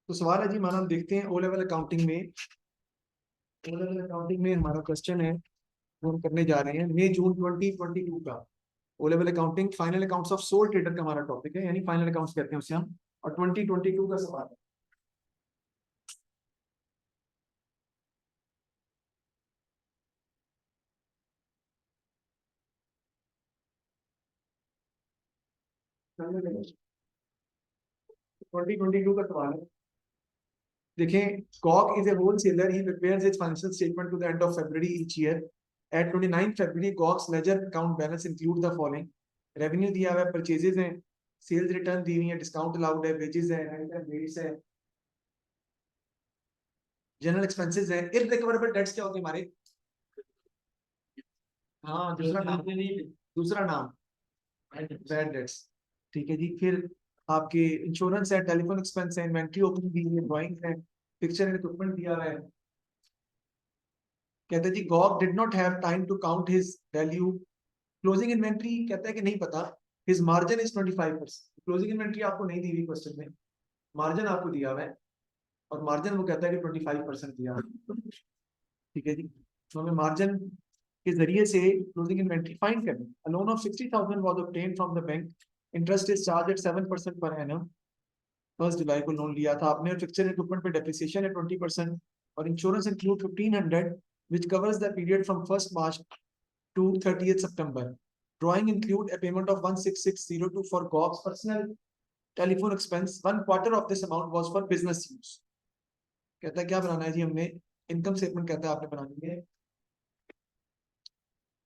तो सवाल है जी, माना हम देखते हैं ओ लेवल अकाउंटिंग में। ओ लेवल अकाउंटिंग में हमारा क्वेश्चन है वो हम करने जा रहे हैं मई जून 2022 का। O level accounting final accounts of sole trader का हमारा टॉपिक है, यानी फाइनल अकाउंट्स कहते हैं उसे हम। और 2022 का सवाल है। ट्वेंटी ट्वेंटी टू का सवाल है। देखें, Cock is a wholesaler, he prepares his financial statement to the end of February each year. At 29 February Cock's ledger account balance include the following. Revenue दिया हुआ है, परचेजेस हैं, सेल्स रिटर्न दी हुई है, डिस्काउंट अलाउड है, wages है, rent and rates है, general expenses है। इररिकवरेबल डेट्स क्या होते हैं हमारे? हाँ, दूसरा नाम, दूसरा नाम बैड डेट्स। ठीक है जी। फिर आपके इंश्योरेंस है, टेलीफोन एक्सपेंस है, इन्वेंट्री ओपनिंग दी हुई है, ड्राइंग है, पिक्चर एंड इक्विपमेंट दिया हुआ है। कहते हैं जी Gog did not have time to count his value. Closing inventory कहता है कि नहीं पता। His margin is 25%। Closing inventory आपको नहीं दी हुई क्वेश्चन में, मार्जिन आपको दिया हुआ है, और मार्जिन वो कहता है कि 25% दिया हुआ है। ठीक है जी। तो हमें मार्जिन के जरिए से क्लोजिंग इन्वेंट्री फाइंड करनी। A loan of 60,000 was obtained from the bank. Interest is charge at 7% per annum. 1 जुलाई को लोन लिया था आपने, और फिक्चर इक्विपमेंट पे डेप्रिसिएशन है 20%। और insurance include 1500 which covers the period from 1st March to 30th September. Drawing include a payment of 16602 for GOB's personal telephone expense. 1/4 of this amount was for business use. कहता है क्या बनाना है जी हमने? Income statement कहता है आपने बनानी है,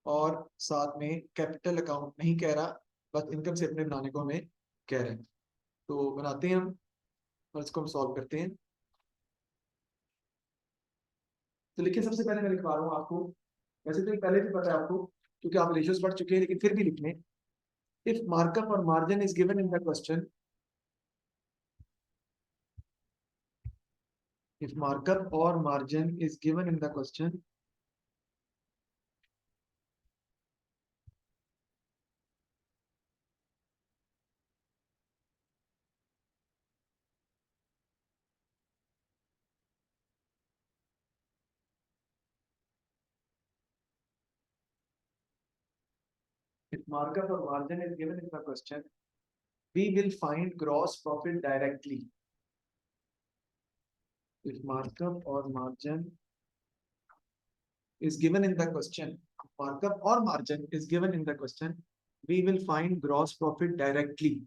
और साथ में कैपिटल अकाउंट नहीं कह रहा, बस इनकम स्टेटमेंट बनाने को हमें कह रहे हैं। तो बनाते हैं हम, और इसको हम सॉल्व करते हैं। तो लिखिए, सबसे पहले मैं लिखवा रहा हूँ आपको। वैसे तो ये पहले भी पता है आपको, क्योंकि आप रेशियोज पढ़ चुके हैं, लेकिन फिर भी लिख लें। इफ मार्कअप और margin is given in the question, if markup or margin is given in the question, if markup or margin is given in the question, we will find gross profit directly. If markup or margin is given in the question, markup or margin is given in the question, we will find gross profit directly.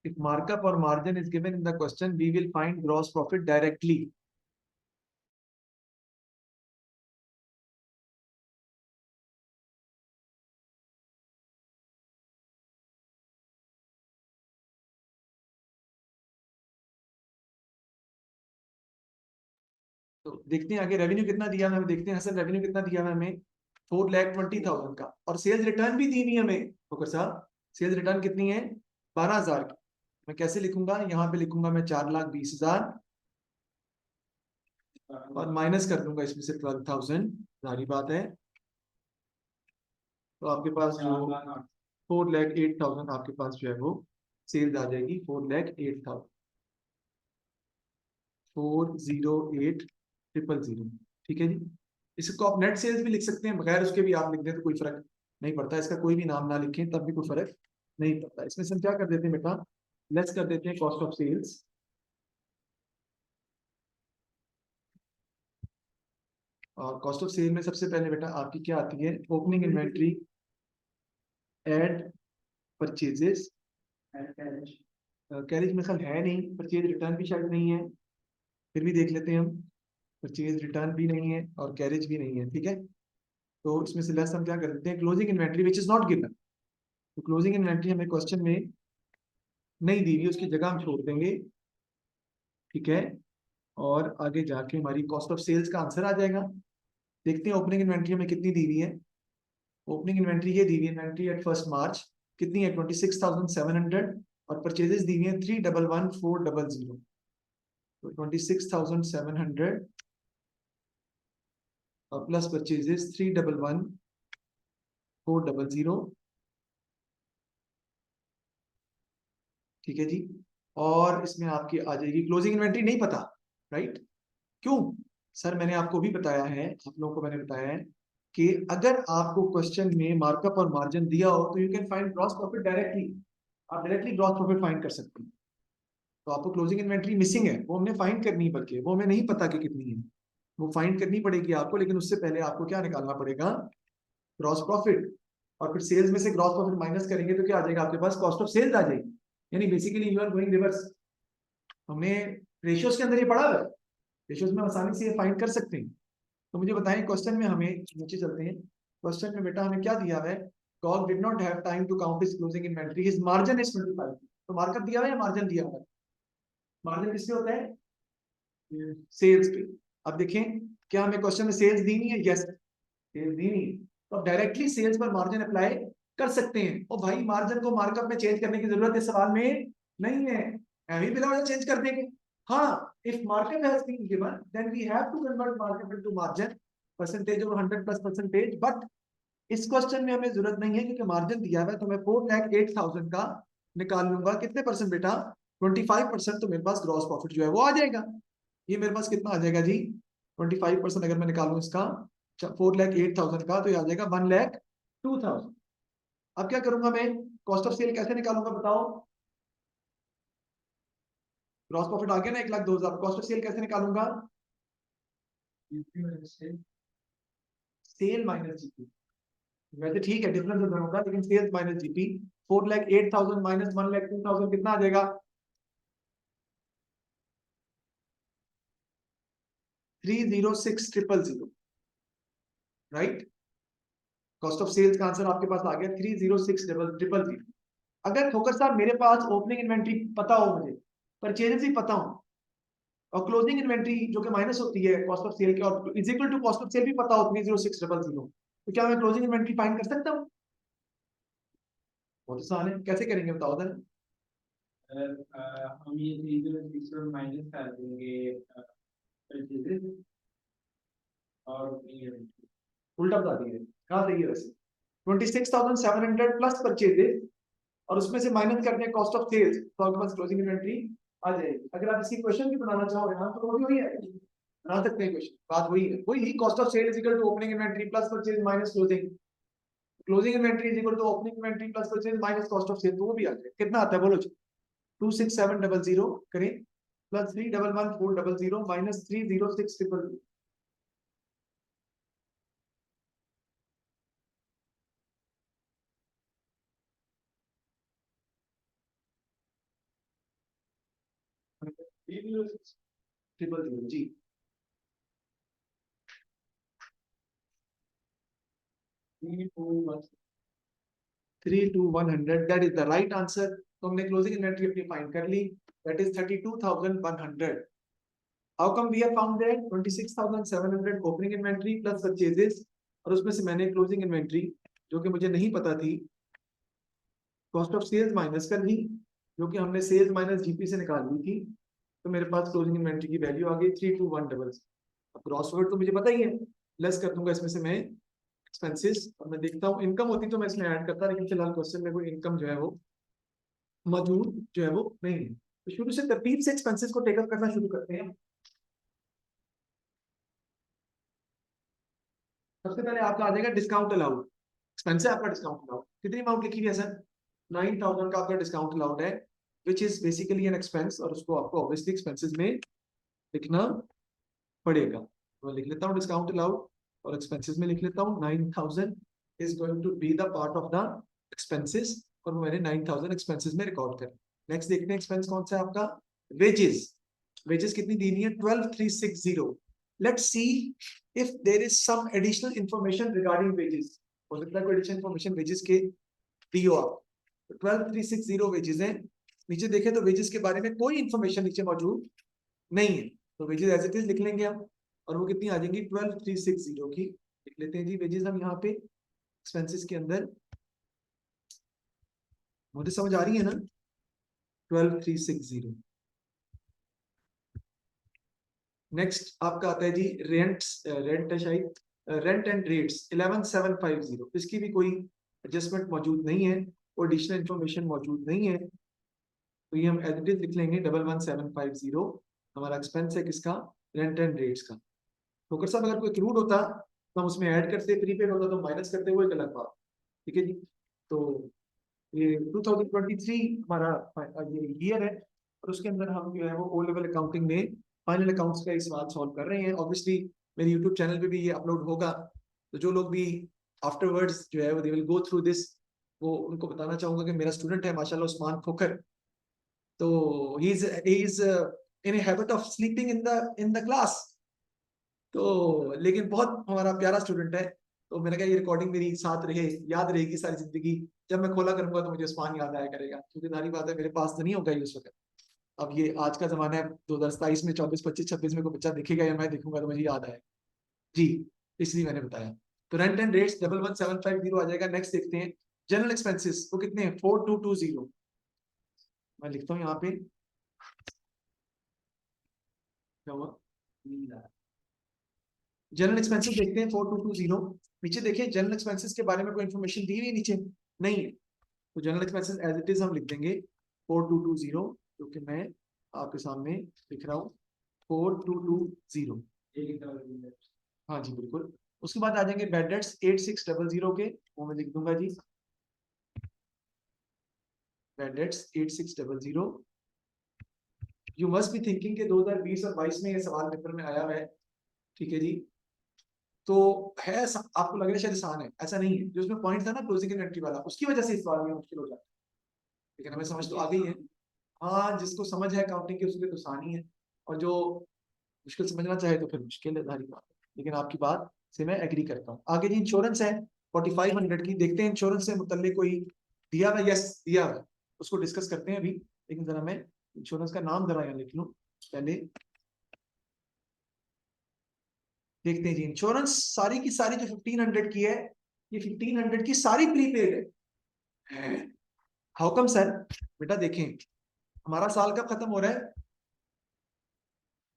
If markup or margin is given in the question, we will find gross profit directly. तो देखते हैं आगे revenue कितना दिया हमें, देखते हैं Hasan revenue कितना दिया हमें, 4,20,000 का। और सेल्स रिटर्न भी दी हुई हमें फकर साहब। सेल्स रिटर्न कितनी है? 12,000 की। मैं कैसे लिखूंगा? यहाँ पे लिखूंगा मैं 4,20,000, और माइनस कर दूंगा इसमें से 12,000, सारी बात है। तो आपके पास जो 4,08,000 आपके पास जो है वो सेल्स आ जाएगी। 4,08,000, 4,08,000। ठीक है जी। इसको आप नेट सेल्स भी लिख सकते हैं, बगैर उसके भी आप लिख दें तो कोई फर्क नहीं पड़ता। इसका कोई भी नाम ना लिखें तब भी कोई फर्क नहीं पड़ता। इसमें से हम क्या कर देते हैं बेटा, लेस कर देते हैं कॉस्ट ऑफ सेल्स। और कॉस्ट ऑफ सेल में सबसे पहले बेटा आपकी क्या आती है? Opening inventory, add purchases, carriage में ख्याल है नहीं, परचेज रिटर्न भी शायद नहीं है, फिर भी देख लेते हैं हम। परचेज रिटर्न भी नहीं है और कैरेज भी नहीं है, ठीक है। तो इसमें से लेस हम क्या कर देते हैं? Closing inventory which is not given. तो क्लोजिंग इन्वेंट्री हमें क्वेश्चन में नहीं दी हुई, उसकी जगह हम छोड़ देंगे, ठीक है। और आगे जाके हमारी कॉस्ट ऑफ सेल्स का आंसर आ जाएगा। देखते हैं ओपनिंग इन्वेंट्री हमें कितनी दी हुई है। ओपनिंग इन्वेंट्री ये दी हुई, इन्वेंट्री एट 1st मार्च कितनी है 26,700 और परचेजेस दी हुई है 311,400। तो 26,700 और प्लस परचेजेस 311,400। ठीक है जी। और इसमें आपकी आ जाएगी क्लोजिंग इन्वेंट्री नहीं पता, राइट? क्यों सर? मैंने आपको भी बताया है, आप लोगों को मैंने बताया है कि अगर आपको क्वेश्चन में मार्कअप और मार्जिन दिया हो तो you can find gross profit directly. आप डायरेक्टली ग्रॉस प्रॉफिट फाइंड कर सकते हैं। तो आपको क्लोजिंग इन्वेंट्री मिसिंग है, वो हमने फाइंड करनी है, बल्कि वो हमें नहीं पता कि कितनी है, वो फाइंड करनी पड़ेगी आपको। लेकिन उससे पहले आपको क्या निकालना पड़ेगा? Gross profit. और फिर सेल्स में से ग्रॉस प्रॉफिट माइनस करेंगे तो क्या आ जाएगा आपके पास? कॉस्ट ऑफ सेल्स आ जाएगी। यानी basically you are going reverse. हमने रेशियोज के अंदर ये पढ़ा है, रेशियोज में आसानी से ये फाइंड कर सकते हैं। तो मुझे बताएं क्वेश्चन में, हमें नीचे चलते हैं। क्वेश्चन में बेटा हमें क्या दिया है? Cock did not have time to count his closing inventory, his margin is 25। तो मार्कअप दिया हुआ है या मार्जिन दिया हुआ है? मार्जिन किससे होता है? सेल्स पे। अब देखें, क्या हमें क्वेश्चन में सेल्स दी नहीं है? यस, सेल्स दी नहीं है। तो अब डायरेक्टली सेल्स पर मार्जिन अप्लाई कर सकते हैं। और भाई मार्जिन को मार्कअप में चेंज करने की जरूरत इस सवाल में नहीं है, एम ही बिना वजह चेंज कर देंगे। हाँ, if markup has been given then we have to convert markup into margin percentage और 100 प्लस परसेंटेज। बट इस क्वेश्चन में हमें जरूरत नहीं है क्योंकि मार्जिन दिया हुआ है। तो मैं 4,08,000 का निकाल लूंगा। कितने परसेंट बेटा? 25%। तो मेरे पास ग्रॉस प्रॉफिट जो है वो आ जाएगा। ये मेरे पास कितना आ जाएगा जी? 25% अगर मैं निकालूं इसका 4,08,000 का, तो ये आ जाएगा 1,02,000। अब क्या करूंगा मैं? कॉस्ट ऑफ सेल कैसे निकालूंगा बताओ? ग्रॉस प्रॉफिट आ गया ना 1,02,000। कॉस्ट ऑफ सेल कैसे निकालूंगा? Sale minus GP. वैसे ठीक है, डिफरेंस उधर होगा, लेकिन सेल्स माइनस जीपी। 4,08,000 माइनस 1,02,000 कितना आ जाएगा? 306,000, राइट? कॉस्ट ऑफ सेल्स का आंसर आपके पास आ गया 306,000। अगर ठोकर साहब मेरे पास ओपनिंग इन्वेंट्री पता हो, मुझे परचेजेस भी पता हो, और क्लोजिंग इन्वेंट्री जो कि माइनस होती है कॉस्ट ऑफ सेल के, और is equal to cost of sale भी पता हो 306,000, तो क्या मैं क्लोजिंग इन्वेंट्री फाइंड कर सकता हूँ? बहुत आसान है, कैसे करेंगे बताओ जरा। हम ये चीजें इसमें माइनस कर देंगे परचेजेस और उल्टा बता दिए, कहाँ सही है वैसे? 26,700 प्लस परचेजेस और उसमें से माइनस करते हैं कॉस्ट ऑफ सेल्स, तो आपके पास क्लोजिंग इन्वेंट्री आ जाएगी। अगर आप इसकी क्वेश्चन भी बनाना चाहोगे ना तो वो भी वही है, बना सकते हैं क्वेश्चन। बात वही है, वही cost of sale is equal to opening inventory plus purchase minus closing. Closing inventory is equal to opening inventory plus purchase minus cost of sale, तो वो भी आ जाएगा। कितना आता है बोलो? 26700 करें प्लस 311,400 माइनस 306,000। ट्रिपल जीरो जी। 32100, that is the right answer. तो हमने क्लोजिंग इन्वेंट्री अपनी फाइंड कर ली, that is 32,100। How come we have found that? 26,700 opening inventory plus purchases, और उसमें से मैंने क्लोजिंग इन्वेंट्री जो कि मुझे नहीं पता थी कॉस्ट ऑफ सेल्स माइनस कर दी, जो कि हमने सेल्स माइनस जीपी से निकाल ली थी। तो मेरे पास क्लोजिंग इन्वेंट्री की वैल्यू आ गई 32100। अब ग्रॉस प्रॉफिट तो मुझे पता ही है, लेस कर दूंगा इसमें से मैं एक्सपेंसेस, और मैं देखता हूँ इनकम होती तो मैं इसमें ऐड करता, लेकिन फिलहाल क्वेश्चन में कोई इनकम जो है वो मौजूद जो है वो नहीं है। तो शुरू से तरतीब से एक्सपेंसेस को टेकअप करना शुरू करते हैं। सबसे पहले आपका आ जाएगा डिस्काउंट अलाउड। एक्सपेंस है आपका डिस्काउंट अलाउड। कितनी अमाउंट लिखी हुई है सर? 9,000 का आपका डिस्काउंट अलाउड है, which is basically an expense, और उसको आपको ऑब्वियसली एक्सपेंसेस में लिखना पड़ेगा। तो मैं लिख लेता हूँ डिस्काउंट अलाउड और एक्सपेंसेस में लिख लेता हूँ 9,000 is going to be the part of the expenses, और मैंने 9,000 एक्सपेंसेस में रिकॉर्ड कर। नेक्स्ट देखते हैं एक्सपेंस कौन सा है आपका? वेजेस। वेजेस कितनी दी है? 12,360। Let's see if there is some additional information regarding wages. हो सकता है कोई एडिशनल इंफॉर्मेशन वेजेस के दी हो आप। 12,360 वेजेस है। नीचे देखें तो वेजेस के बारे में कोई इंफॉर्मेशन नीचे मौजूद नहीं है, तो वेजेस एज इट इज लिख लेंगे हम, और वो कितनी आ जाएंगी? 12,360 की लिख लेते हैं जी वेजेस हम यहाँ पे एक्सपेंसेस के अंदर। मुझे समझ आ रही है ना? 12360। नेक्स्ट आपका आता है जी रेंट, रेंट है शायद, रेंट एंड रेट्स 11750। इसकी भी कोई एडजस्टमेंट मौजूद नहीं है, कोई एडिशनल इंफॉर्मेशन मौजूद नहीं है, तो ये हम एज इट इज लिख लेंगे 11750। हमारा एक्सपेंस है किसका? रेंट एंड रेट्स का। ठोकर साहब अगर कोई क्रूड होता तो हम उसमें ऐड करते, प्रीपेड होता तो माइनस करते, वो एक अलग बात। ठीक है जी। तो ये 2023 हमारा ये ईयर है, और उसके अंदर हम जो है वो ओ लेवल अकाउंटिंग में फाइनल अकाउंट्स का इस बात सॉल्व कर रहे हैं। ऑब्वियसली मेरे यूट्यूब चैनल पे भी ये अपलोड होगा, तो जो लोग भी आफ्टरवर्ड्स जो है वो they will go through this, वो उनको बताना चाहूंगा कि मेरा स्टूडेंट है माशाल्लाह उस्मान खोखर, तो he is in a habit of sleeping in the class, तो लेकिन बहुत हमारा प्यारा स्टूडेंट है। तो मैंने कहा ये रिकॉर्डिंग मेरी साथ रहे, याद रहेगी सारी जिंदगी। जब मैं खोला करूंगा तो मुझे उस्मान याद आया करेगा, क्योंकि सारी बात है मेरे पास तो नहीं होगा ये उस वक्त। अब ये आज का जमाना है 2027 में, 24 25 26 में कोई बच्चा दिखेगा या मैं दिखूंगा तो मुझे याद आएगा जी, इसलिए मैंने बताया। तो रेंट एंड रेट्स 11750 आ जाएगा। नेक्स्ट देखते हैं जनरल एक्सपेंसेस, वो कितने हैं? 4220। मैं लिखता हूँ यहाँ पे, क्या हुआ? जनरल एक्सपेंसेस देखते हैं 4220। नीचे देखिए जनरल एक्सपेंसेस के बारे में कोई इन्फॉर्मेशन दी हुई है नीचे? नहीं है। तो general expenses as it is हम लिख देंगे 4220, जो कि मैं आपके सामने लिख रहा हूँ 4220। हाँ जी बिल्कुल। उसके बाद आ जाएंगे बैड डेट्स 8600 के, वो मैं लिख दूंगा जी bad debts 8600। You must be thinking के 2020 और 22 में ये सवाल पेपर में आया हुआ है। ठीक है जी। तो है आपको लग रहा है शायद आसान है, ऐसा नहीं है। जो उसमें पॉइंट था ना क्लोजिंग इन्वेंटरी वाला, उसकी वजह से इस सवाल में मुश्किल हो जाता है, लेकिन हमें समझ तो आ गई है। हाँ, जिसको समझ है अकाउंटिंग की उसके तो आसान ही है, और जो मुश्किल समझना चाहे तो फिर मुश्किल है, सारी बात है। लेकिन आपकी बात से मैं एग्री करता हूँ। आगे जी इंश्योरेंस है 4500 की, देखते हैं इंश्योरेंस से मुतल्लिक कोई दिया हुआ? यस दिया हुआ, उसको डिस्कस करते हैं अभी। लेकिन जरा मैं इंश्योरेंस का नाम जरा यहाँ लिख लूँ पहले। देखते हैं जी इंश्योरेंस सारी की सारी जो 1500 की है, ये 1500 की सारी प्रीपेड है। How come sir? बेटा देखें, हमारा साल कब खत्म हो रहा है?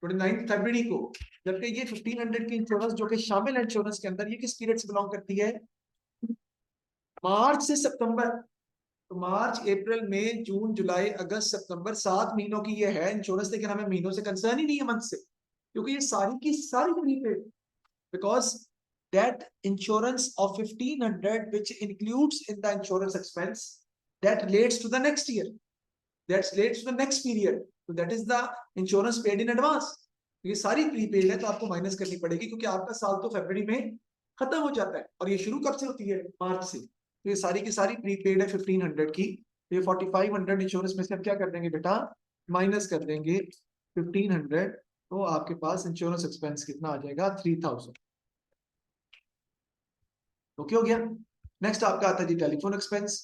29 फरवरी को, जबकि ये 1500 की इंश्योरेंस जो कि शामिल है इंश्योरेंस के अंदर, ये किस पीरियड से बिलोंग करती है? मार्च से सितंबर। तो मार्च अप्रैल मई जून जुलाई अगस्त सितंबर, 7 महीनों की ये है इंश्योरेंस, लेकिन हमें महीनों से कंसर्न ही नहीं है, मंथ से, क्योंकि ये सारी की सारी prepaid. Because that insurance of 1500 which includes in the insurance expense that relates to the next year, that relates to the next period, so that is the insurance paid in advance। ये सारी prepaid है, तो आपको minus करनी पड़ेगी, क्योंकि आपका साल तो फरवरी में खत्म हो जाता है, और ये शुरू कब से होती है? मार्च से। तो ये सारी की सारी प्रीपेड है 1500 की। ये 4500 इंश्योरेंस में से हम क्या कर देंगे बेटा? माइनस कर देंगे 1500, तो आपके पास इंश्योरेंस एक्सपेंस कितना आ जाएगा? 3000। ओके हो गया। नेक्स्ट आपका आता है जी टेलीफोन एक्सपेंस,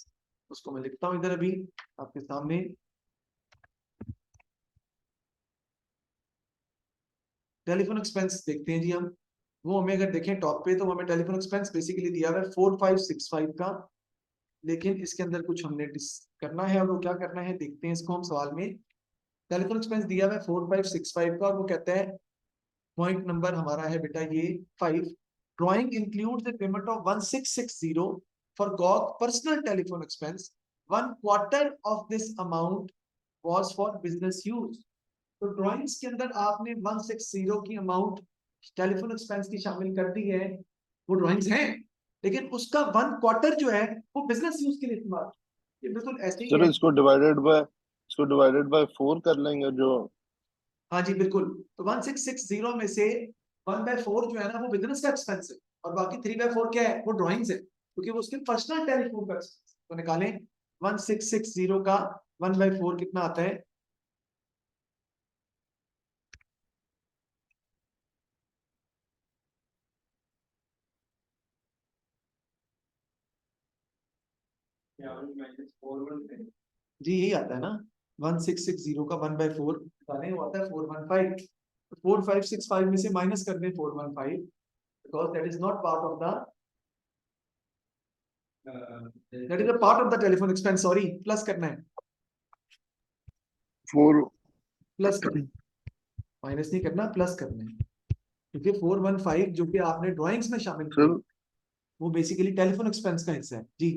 उसको मैं लिखता हूं इधर अभी आपके सामने। टेलीफोन एक्सपेंस देखते हैं जी हम, वो हमें अगर देखें टॉप पे, तो हमें टेलीफोन एक्सपेंस बेसिकली दिया हुआ है 4565 का, लेकिन इसके अंदर कुछ हमने करना है, और वो क्या करना है देखते हैं इसको हम सवाल में। टेलीफोन एक्सपेंस दिया हुआ है 4565 का, और वो कहता है पॉइंट नंबर हमारा है बेटा ये 5, drawing includes the payment of 1660 for Gogh personal telephone expense, 1/4 of this amount was for business use. तो ड्राइंग्स के अंदर आपने 160 की अमाउंट टेलीफोन एक्सपेंस की शामिल कर दी है, वो ड्राइंग्स हैं, लेकिन उसका 1/4 जो है वो बिजनेस यूज के लिए इस्तेमाल। ये बिल्कुल ऐसे ही सर है। इसको डिवाइडेड बाय 4 कर लेंगे जो। हाँ जी बिल्कुल। तो 1660 में से 1/4 जो है ना वो बिजनेस का एक्सपेंस है, और बाकी 3/4 क्या है? वो ड्राइंग्स है, क्योंकि वो उसके पर्सनल टेलीफोन का एक्सपेंस। तो निकालें 1660 का 1/4 कितना आता है? जी यही आता है ना, 1660 का 1/4 निकालें, वो आता है 415। 4565 में से माइनस कर दें 415, because that is not part of the that is a part of the telephone expense, sorry plus करना है, 4 प्लस करना है, माइनस नहीं करना, प्लस करना है, क्योंकि 415 जो कि आपने ड्राइंग्स में शामिल किया सर वो बेसिकली टेलीफोन एक्सपेंस का हिस्सा है जी।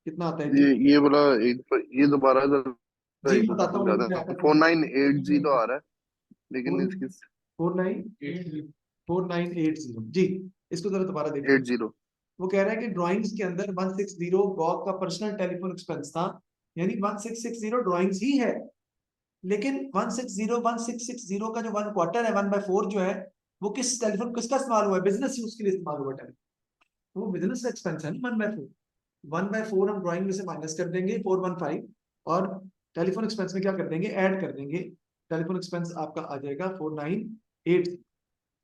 कितना आता है जी? ये बोला एक, ये दोबारा जी एक मैं बताता हूँ समझा लिख था। 4980 आ रहा है, लेकिन इसकी 4980 जी। इसको जरा दोबारा देखिए, 80। वो कह रहा है कि ड्राइंग्स के अंदर 160 बॉब का पर्सनल टेलीफोन एक्सपेंस था, यानी 1660 ड्राइंग्स ही है, लेकिन 1660 का जो 1/4 है, 1/4 जो है, वो किस टेलीफोन किसका इस्तेमाल हुआ है? बिजनेस यूज के लिए इस्तेमाल हुआ टेलीफोन, तो वो बिजनेस एक्सपेंस है ना 1/4। 1/4 हम ड्राइंग में से माइनस कर देंगे 415, और टेलीफोन एक्सपेंस में क्या कर देंगे, ऐड कर देंगे। टेलीफोन एक्सपेंस आपका आ जाएगा 498,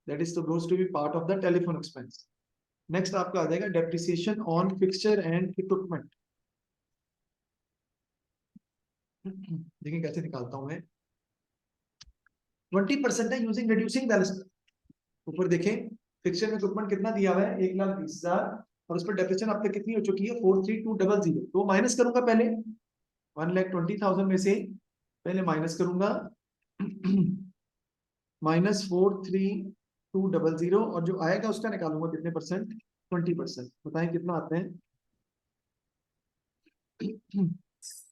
दैट इज तो goes to be part of the telephone expense. Next आपका आ जाएगा depreciation on fixture and equipment. देखिए कैसे निकालता हूं मैं, 20% है यूजिंग रिड्यूसिंग बैलेंस। ऊपर देखें फिक्सचर में इक्विपमेंट कितना दिया हुआ है, 1,20,000, और उस पर डेप्रिसिएशन आपका कितनी हो चुकी है, 43200, तो माइनस करूंगा पहले 1,20,000 में से, पहले माइनस करूंगा -43,200, और जो आएगा उसका निकालूंगा कितने परसेंट, 20%। बताएं कितना आते हैं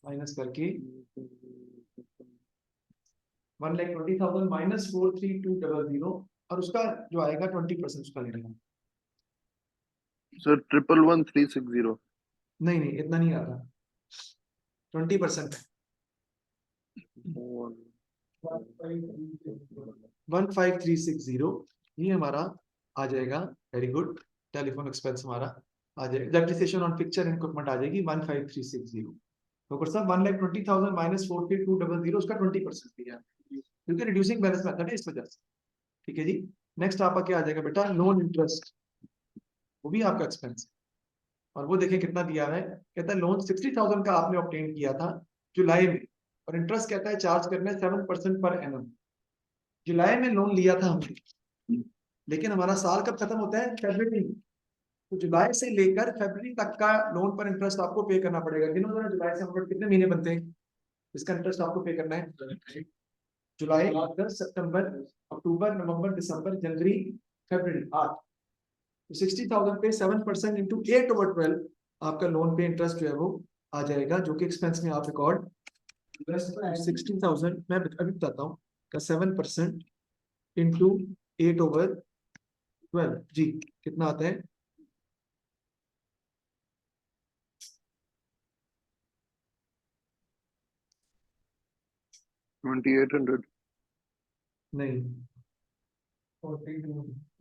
माइनस करके, 1,20,000 -43,200, और उसका जो आएगा 20% उसका लेना। सर 111360। नहीं नहीं इतना नहीं आता, 20%। 15360 ये हमारा आ जाएगा, वेरी गुड। टेलीफोन एक्सपेंस हमारा आ जाएगा, depreciation on picture and equipment आ जाएगी 15360। तो कर साहब 1,20,000 -43,200 उसका 20% दिया, क्योंकि रिड्यूसिंग बैलेंस मेथड है इस वजह से। ठीक है जी। नेक्स्ट आपका क्या आ जाएगा बेटा, लोन इंटरेस्ट, वो भी आपका एक्सपेंस है, और वो देखें कितना दिया है, कहता है लोन 60,000 का आपने ऑब्टेन किया था जुलाई में, और इंटरेस्ट कहता है चार्ज करना है 7% पर एनम। जुलाई में लोन लिया था हमने, लेकिन हमारा साल कब खत्म होता है, फरवरी में, तो जुलाई से लेकर फरवरी तक का लोन पर इंटरेस्ट आपको पे करना पड़ेगा। गिनो जरा जुलाई से हम कितने महीने बनते हैं, इसका इंटरेस्ट आपको पे करना है, जुलाई अगस्त सितंबर अक्टूबर नवंबर दिसंबर जनवरी फरवरी, 8। तो 60,000 पे 7% इंटू 8/12 आपका लोन पे इंटरेस्ट जो है वो आ जाएगा, जो कि एक्सपेंस में आप रिकॉर्ड, 60,000 मैं अभी बताता हूँ का 7% इंटू 8/12 जी कितना आता है, 2800। नहीं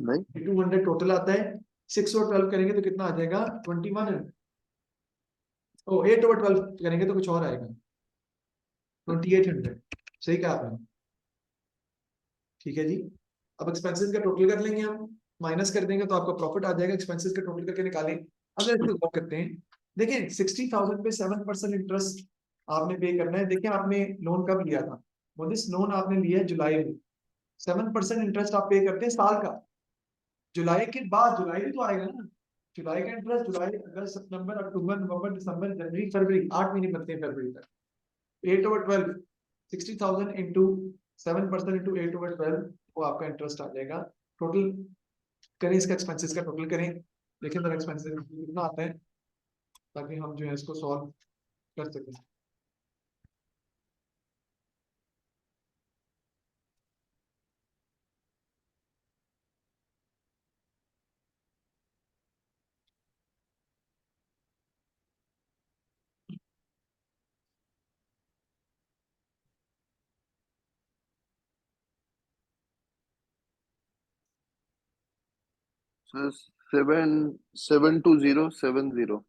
नहीं 200 टोटल आता है, 6/12 करेंगे तो कितना आ जाएगा, 2100। ओ 8/12 करेंगे तो कुछ और आएगा, 2800। सही कहा आपने, ठीक है जी। अब एक्सपेंसेस का टोटल कर लेंगे हम, माइनस कर देंगे तो आपका प्रॉफिट आ जाएगा, एक्सपेंसेस का टोटल करके निकालें। अगर इसको गौर करते हैं, देखिए 60,000 पे 7% इंटरेस्ट आपने पे करना है। देखिए आपने लोन कब लिया था, वो दिस लोन आपने लिया है जुलाई में, 7% इंटरेस्ट आप पे करते हैं साल का, जुलाई के बाद जुलाई भी तो आएगा ना, जुलाई का इंटरेस्ट, जुलाई अगस्त सितंबर अक्टूबर नवंबर दिसंबर जनवरी फरवरी, 8 महीने बनते हैं फरवरी तक। 8/12, 60,000 इंटू 7% इंटू 8/12, वो आपका इंटरेस्ट आ जाएगा। टोटल करें इसका, एक्सपेंसेस का टोटल करें, देखें तो एक्सपेंसेस कितना आता है, ताकि हम जो है इसको सॉल्व कर सकें। सर 772,070।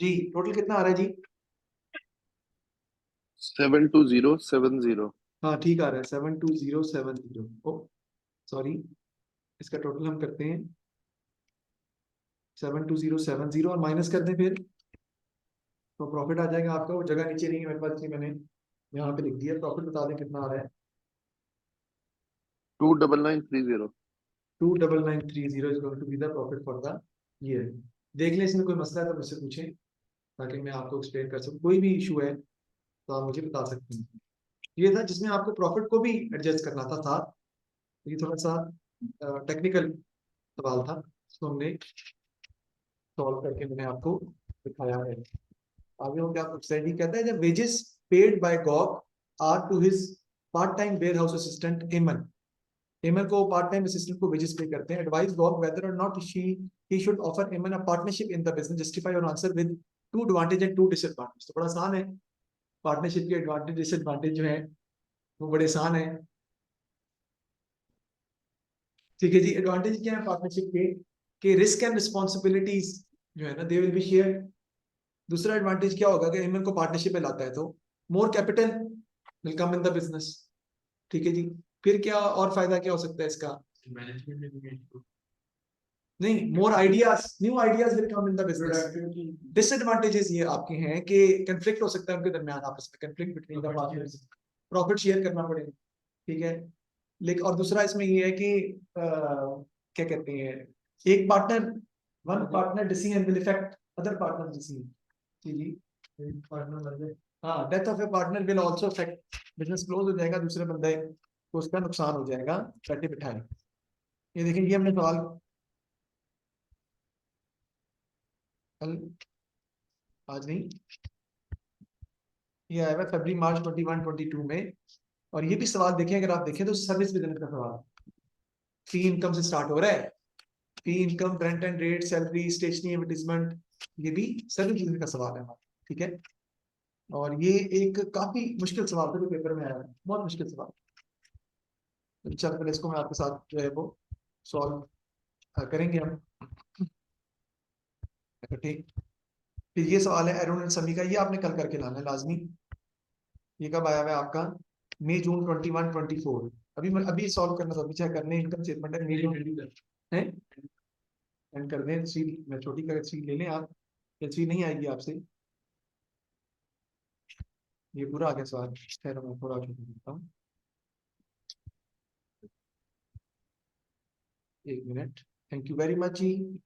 जी टोटल कितना आ रहा है जी? 72070। हाँ ठीक आ रहा है 72070। ओ सॉरी, इसका टोटल हम करते हैं 72070 और माइनस कर दें फिर, तो प्रॉफिट आ जाएगा आपका। वो जगह नीचे नहीं है मेरे पास, इसलिए मैंने यहाँ पे लिख दिया। प्रॉफिट बता दें कितना आ रहा है? 29930। 29930 is going to be the profit for the year. देख लें, इसमें कोई मसला है तो मुझसे पूछें, ताकि मैं आपको एक्सप्लेन कर सकूं। कोई भी इशू है तो आप मुझे बता सकते हैं। ये था जिसमें आपको प्रॉफिट को भी एडजस्ट करना था साथ। ये थोड़ा सा टेक्निकल सवाल था, इसको हमने सॉल्व करके मैंने आपको दिखाया है। आगे हो क्या स्टडी कहता है, जब wages paid by Gog are to his part time warehouse assistant Eamon. Eamon को पार्ट टाइम असिस्टेंट को वेजेस पे करते हैं। Advise Gog whether or not he should offer Eamon a partnership in the business, justify और answer with 2 advantage and 2 disadvantage. तो बड़ा आसान है, partnership के एडवांटेज डिसएडवांटेज जो है वो बड़े आसान है। ठीक है जी, एडवांटेज क्या है पार्टनरशिप के? कि रिस्क एंड रिस्पॉन्सिबिलिटीज जो है ना, दे विल बी शेयर। दूसरा एडवांटेज क्या होगा कि एमएन को पार्टनरशिप में लाता है तो more capital will come in the business. ठीक है जी। फिर क्या और फायदा क्या हो सकता है इसका? मैनेजमेंट नहीं, मोर ideas, new ideas will come in the business. Productivity disadvantages ये आपके हैं कि कंफ्लिक्ट हो सकता है उनके दरमियान, आपस में conflict between the partners, profit share करना पड़ेगा। ठीक है। लेकिन और दूसरा इसमें ये है कि क्या कहते हैं, एक partner, one partner decision will effect other partner decision. जी जी, पार्टनर मर जाए, हाँ, death of a partner will also affect, business close हो जाएगा, दूसरे बंदे को उसका नुकसान हो जाएगा बैठे बिठाए। ये देखिए, ये हमने सवाल कल, आज नहीं, ये आया हुआ फरवरी मार्च 21-22 में। और ये भी सवाल देखें, अगर आप देखें तो सर्विस बिजनेस का सवाल, फी इनकम से स्टार्ट हो रहा है। Fee income, rent and rate, salary, stationery, advertisement, ये भी सर्विस बिजनेस का सवाल है हमारा। ठीक है। और ये एक काफी मुश्किल सवाल था जो पेपर में आया है, बहुत मुश्किल सवाल। तो चल पहले इसको मैं आपके साथ जो है वो सॉल्व करेंगे हम। ठीक। फिर ये सवाल है अरुण एंड समी का, ये आपने कल करके लाना है लाजमी। ये कब आया हुआ है आपका? मई जून 21-24। अभी सॉल्व करना था, अभी चाहे करने इनकम स्टेटमेंट है, मई जून है। एंड कर दें सी, मैं छोटी कर सी ले लें आप, या सी नहीं आएगी आपसे। ये पूरा आ गया सवाल, खैर मैं थोड़ा छोटा करता हूँ, 1 मिनट। Thank you very much ji.